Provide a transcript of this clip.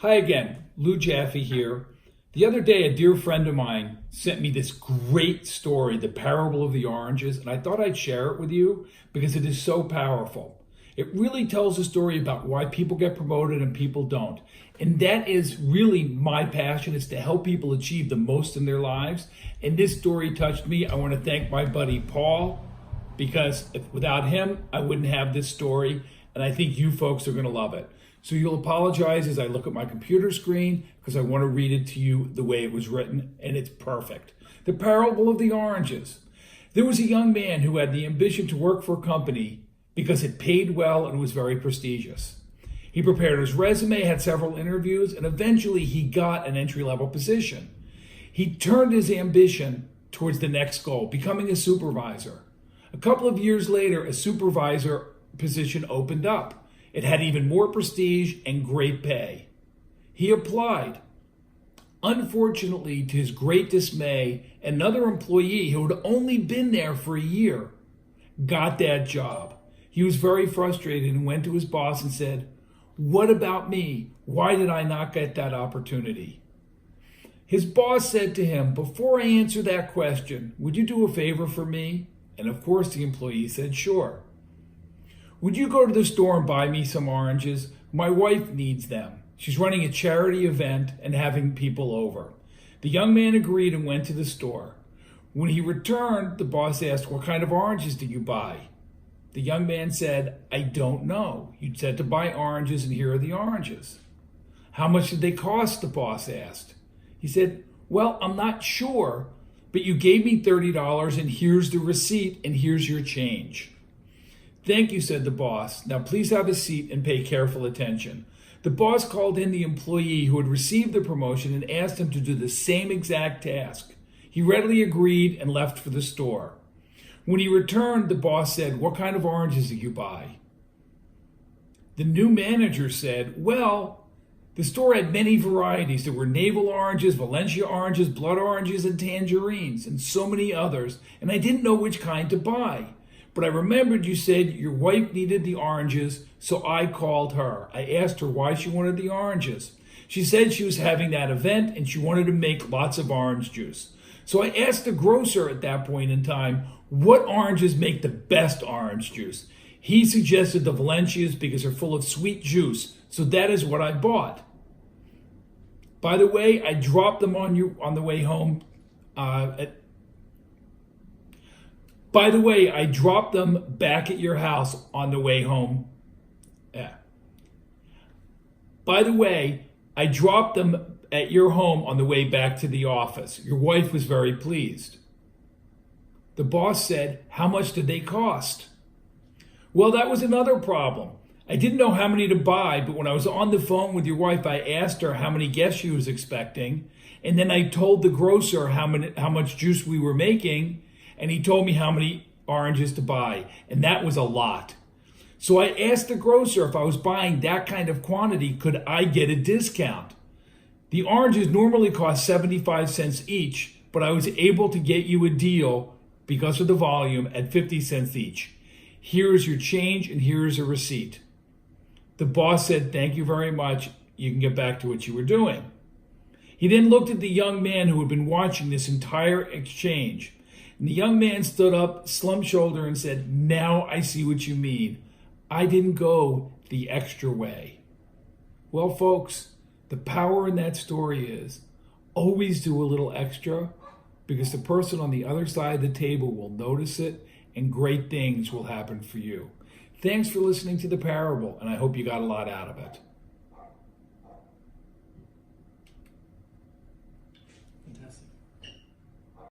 Hi again, Lou Jaffe here. The other day, a dear friend of mine sent me this great story, The Parable of the Oranges, and I thought I'd share it with you because it is so powerful. It really tells a story about why people get promoted and people don't. And that is really my passion, is to help people achieve the most in their lives. And this story touched me. I want to thank my buddy Paul, because without him, I wouldn't have this story. And I think you folks are going to love it. So you'll apologize as I look at my computer screen because I want to read it to you the way it was written, and it's perfect. The Parable of the Oranges. There was a young man who had the ambition to work for a company because it paid well and was very prestigious. He prepared his resume, had several interviews, and eventually he got an entry-level position. He turned his ambition towards the next goal, becoming a supervisor. A couple of years later, a supervisor position opened up. It had even more prestige and great pay. He applied. Unfortunately, to his great dismay, another employee who had only been there for a year got that job. He was very frustrated and went to his boss and said, "What about me? Why did I not get that opportunity?" His boss said to him, "Before I answer that question, would you do a favor for me?" And of course the employee said, "Sure." "Would you go to the store and buy me some oranges? My wife needs them. She's running a charity event and having people over." The young man agreed and went to the store. When he returned, the boss asked, "What kind of oranges did you buy?" The young man said, "I don't know. You said to buy oranges, and here are the oranges." "How much did they cost?" the boss asked. He said, "Well, I'm not sure, but you gave me $30, and here's the receipt, and here's your change." "Thank you," said the boss. "Now please have a seat and pay careful attention." The boss called in the employee who had received the promotion and asked him to do the same exact task. He readily agreed and left for the store. When he returned, the boss said, "What kind of oranges did you buy?" The new manager said, "Well, the store had many varieties. There were navel oranges, Valencia oranges, blood oranges, and tangerines, and so many others, and I didn't know which kind to buy. But I remembered you said your wife needed the oranges, so I called her. I asked her why she wanted the oranges. She said she was having that event and she wanted to make lots of orange juice. So I asked the grocer at that point in time, what oranges make the best orange juice? He suggested the Valencias because they're full of sweet juice, so that is what I bought. By the way, I dropped them on you on the way home By the way, I dropped them back at your house on the way home. Yeah. By the way, I dropped them at your home on the way back to the office. Your wife was very pleased." The boss said, "How much did they cost?" "Well, that was another problem. I didn't know how many to buy, but when I was on the phone with your wife, I asked her how many guests she was expecting. And then I told the grocer how much juice we were making. And he told me how many oranges to buy, and that was a lot. So I asked the grocer if I was buying that kind of quantity, could I get a discount? The oranges normally cost 75 cents each, but I was able to get you a deal because of the volume at 50 cents each. Here's your change, and here's a receipt." The boss said, "Thank you very much. You can get back to what you were doing." He then looked at the young man who had been watching this entire exchange. And the young man stood up, slumped shoulder, and said, "Now I see what you mean. I didn't go the extra way." Well, folks, the power in that story is always do a little extra, because the person on the other side of the table will notice it and great things will happen for you. Thanks for listening to The Parable, and I hope you got a lot out of it.